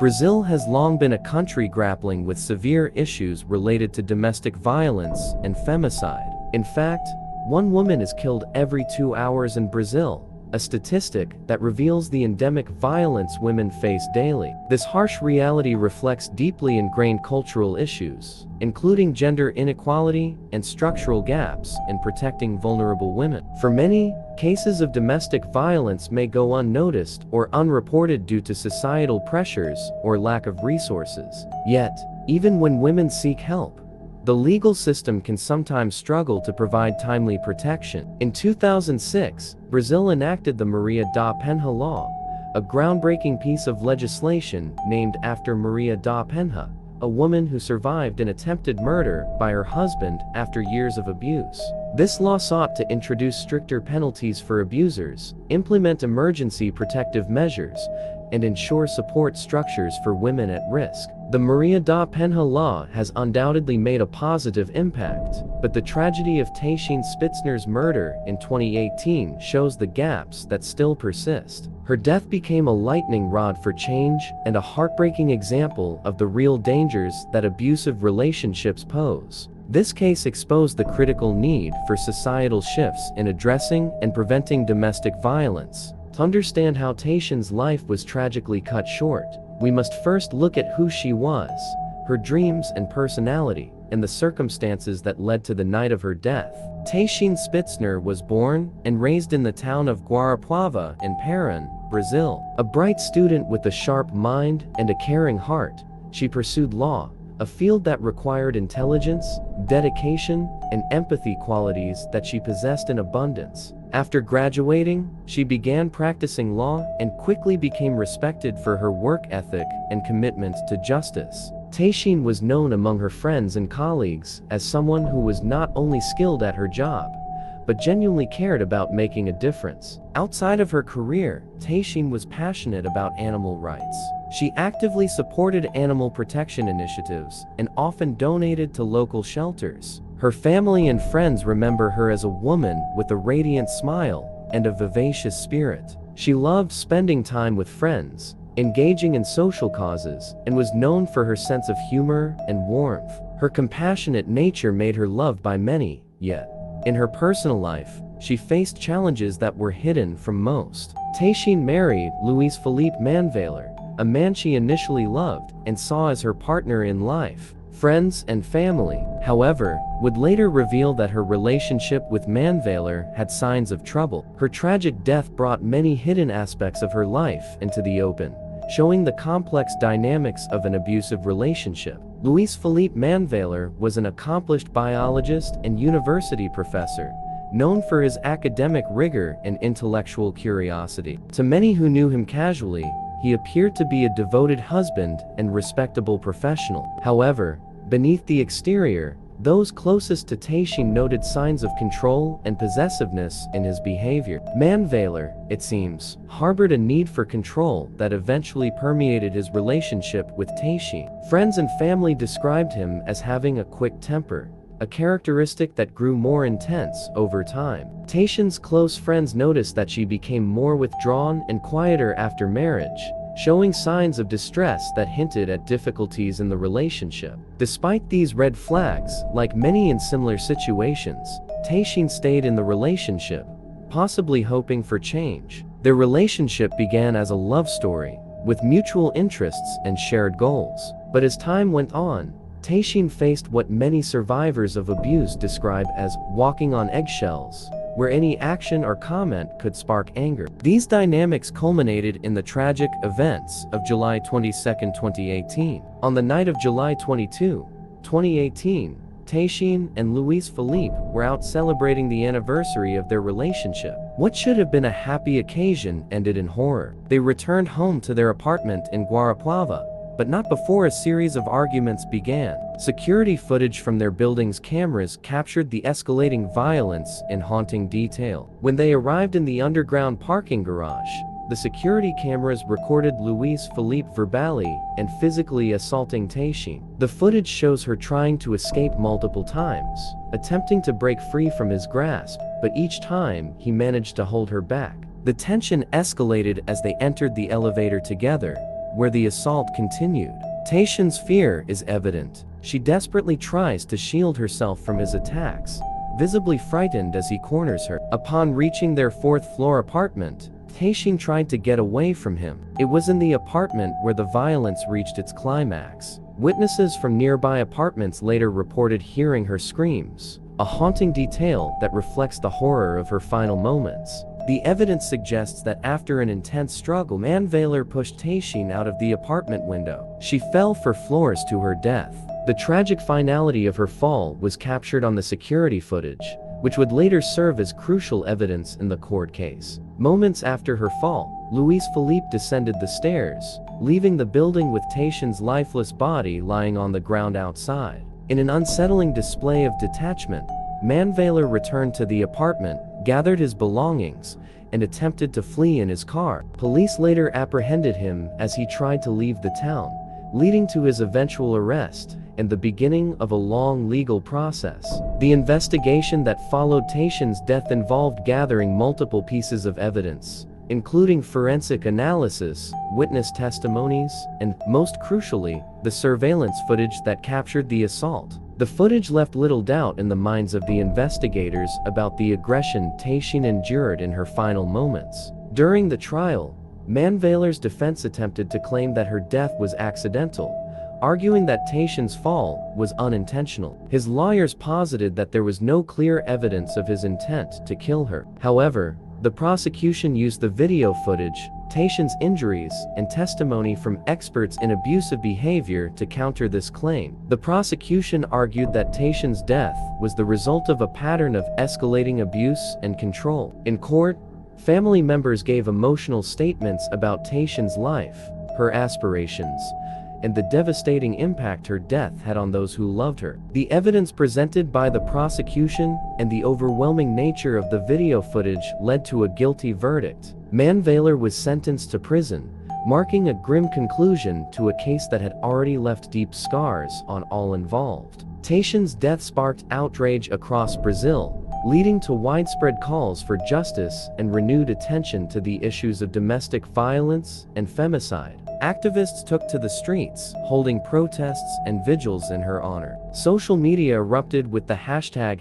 Brazil has long been a country grappling with severe issues related to domestic violence and femicide. In fact, one woman is killed every 2 hours in Brazil, a statistic that reveals the endemic violence women face daily. This harsh reality reflects deeply ingrained cultural issues, including gender inequality and structural gaps in protecting vulnerable women. For many, cases of domestic violence may go unnoticed or unreported due to societal pressures or lack of resources. Yet, even when women seek help, the legal system can sometimes struggle to provide timely protection. In 2006, Brazil enacted the Maria da Penha law, a groundbreaking piece of legislation named after Maria da Penha, a woman who survived an attempted murder by her husband after years of abuse. This law sought to introduce stricter penalties for abusers, implement emergency protective measures, and ensure support structures for women at risk. The Maria da Penha law has undoubtedly made a positive impact, but the tragedy of Tatiane Spitzner's murder in 2018 shows the gaps that still persist. Her death became a lightning rod for change and a heartbreaking example of the real dangers that abusive relationships pose. This case exposed the critical need for societal shifts in addressing and preventing domestic violence. To understand how Tatiane's life was tragically cut short, we must first look at who she was, her dreams and personality, and the circumstances that led to the night of her death. Tatiane Spitzner was born and raised in the town of Guarapuava in Pará, Brazil. A bright student with a sharp mind and a caring heart, she pursued law, a field that required intelligence, dedication, and empathy, qualities that she possessed in abundance. After graduating, she began practicing law and quickly became respected for her work ethic and commitment to justice. Tatiane was known among her friends and colleagues as someone who was not only skilled at her job, but genuinely cared about making a difference. Outside of her career, Tatiane was passionate about animal rights. She actively supported animal protection initiatives and often donated to local shelters. Her family and friends remember her as a woman with a radiant smile and a vivacious spirit. She loved spending time with friends, engaging in social causes, and was known for her sense of humor and warmth. Her compassionate nature made her loved by many, yet, in her personal life, she faced challenges that were hidden from most. Tatiane married Luis Felipe Manvailer, a man she initially loved and saw as her partner in life. Friends and family, however, would later reveal that her relationship with Manvailer had signs of trouble. Her tragic death brought many hidden aspects of her life into the open, showing the complex dynamics of an abusive relationship. Luis Felipe Manvailer was an accomplished biologist and university professor, known for his academic rigor and intellectual curiosity. To many who knew him casually, he appeared to be a devoted husband and respectable professional. However, beneath the exterior, those closest to Tatiane noted signs of control and possessiveness in his behavior. Manvailer, it seems, harbored a need for control that eventually permeated his relationship with Tatiane. Friends and family described him as having a quick temper, a characteristic that grew more intense over time. Tatiane's close friends noticed that she became more withdrawn and quieter after marriage, showing signs of distress that hinted at difficulties in the relationship. Despite these red flags, like many in similar situations, Tatiane stayed in the relationship, possibly hoping for change. Their relationship began as a love story, with mutual interests and shared goals. But as time went on, Tatiane faced what many survivors of abuse describe as walking on eggshells, where any action or comment could spark anger. These dynamics culminated in the tragic events of July 22, 2018. On the night of July 22, 2018, Tatiane and Luis Felipe were out celebrating the anniversary of their relationship. What should have been a happy occasion ended in horror. They returned home to their apartment in Guarapuava, but not before a series of arguments began. Security footage from their building's cameras captured the escalating violence in haunting detail. When they arrived in the underground parking garage, the security cameras recorded Luis Felipe verbally and physically assaulting Tatiane. The footage shows her trying to escape multiple times, attempting to break free from his grasp, but each time he managed to hold her back. The tension escalated as they entered the elevator together, where the assault continued. Tatiane's fear is evident. She desperately tries to shield herself from his attacks, visibly frightened as he corners her. Upon reaching their fourth-floor apartment, Tatiane tried to get away from him. It was in the apartment where the violence reached its climax. Witnesses from nearby apartments later reported hearing her screams, a haunting detail that reflects the horror of her final moments. The evidence suggests that after an intense struggle, Manvailer pushed Tatiane out of the apartment window. She fell 4 floors to her death. The tragic finality of her fall was captured on the security footage, which would later serve as crucial evidence in the court case. Moments after her fall, Luis Felipe descended the stairs, leaving the building with Tatiane's lifeless body lying on the ground outside. In an unsettling display of detachment, Manvailer returned to the apartment, gathered his belongings, and attempted to flee in his car. Police later apprehended him as he tried to leave the town, leading to his eventual arrest and the beginning of a long legal process. The investigation that followed Tatiane's death involved gathering multiple pieces of evidence, including forensic analysis, witness testimonies, and, most crucially, the surveillance footage that captured the assault. The footage left little doubt in the minds of the investigators about the aggression Tatiane endured in her final moments. During the trial, Manvailer's defense attempted to claim that her death was accidental, arguing that Tatiane's fall was unintentional. His lawyers posited that there was no clear evidence of his intent to kill her. However, the prosecution used the video footage, Tatiane's injuries, and testimony from experts in abusive behavior to counter this claim. The prosecution argued that Tatiane's death was the result of a pattern of escalating abuse and control. In court, family members gave emotional statements about Tatiane's life, her aspirations, and the devastating impact her death had on those who loved her. The evidence presented by the prosecution and the overwhelming nature of the video footage led to a guilty verdict. Manvailer was sentenced to prison, marking a grim conclusion to a case that had already left deep scars on all involved. Tatiane's death sparked outrage across Brazil, leading to widespread calls for justice and renewed attention to the issues of domestic violence and femicide. Activists took to the streets, holding protests and vigils in her honor. Social media erupted with the hashtag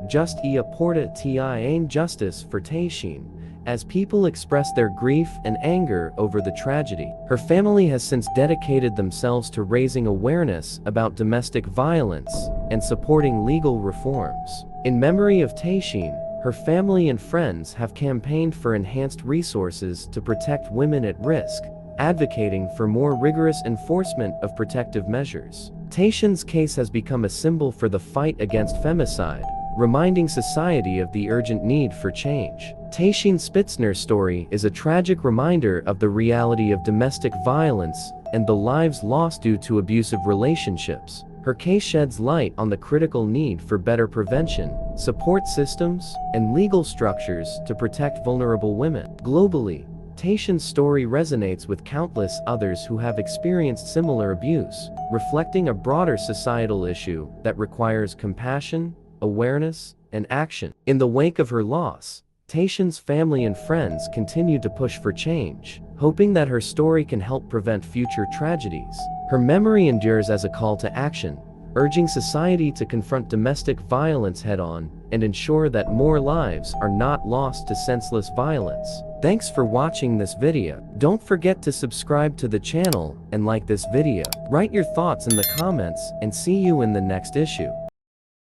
#JustiaPorta Justice for Tatiane, as people expressed their grief and anger over the tragedy. Her family has since dedicated themselves to raising awareness about domestic violence and supporting legal reforms. In memory of Tatiane, her family and friends have campaigned for enhanced resources to protect women at risk, advocating for more rigorous enforcement of protective measures. Tatiane's case has become a symbol for the fight against femicide, reminding society of the urgent need for change. Tatiane Spitzner's story is a tragic reminder of the reality of domestic violence and the lives lost due to abusive relationships. Her case sheds light on the critical need for better prevention, support systems, and legal structures to protect vulnerable women. Globally, Tatiane's story resonates with countless others who have experienced similar abuse, reflecting a broader societal issue that requires compassion, awareness, and action. In the wake of her loss, Tatiane's family and friends continue to push for change, hoping that her story can help prevent future tragedies. Her memory endures as a call to action, urging society to confront domestic violence head-on and ensure that more lives are not lost to senseless violence. Thanks for watching this video. Don't forget to subscribe to the channel and like this video. Write your thoughts in the comments and see you in the next issue.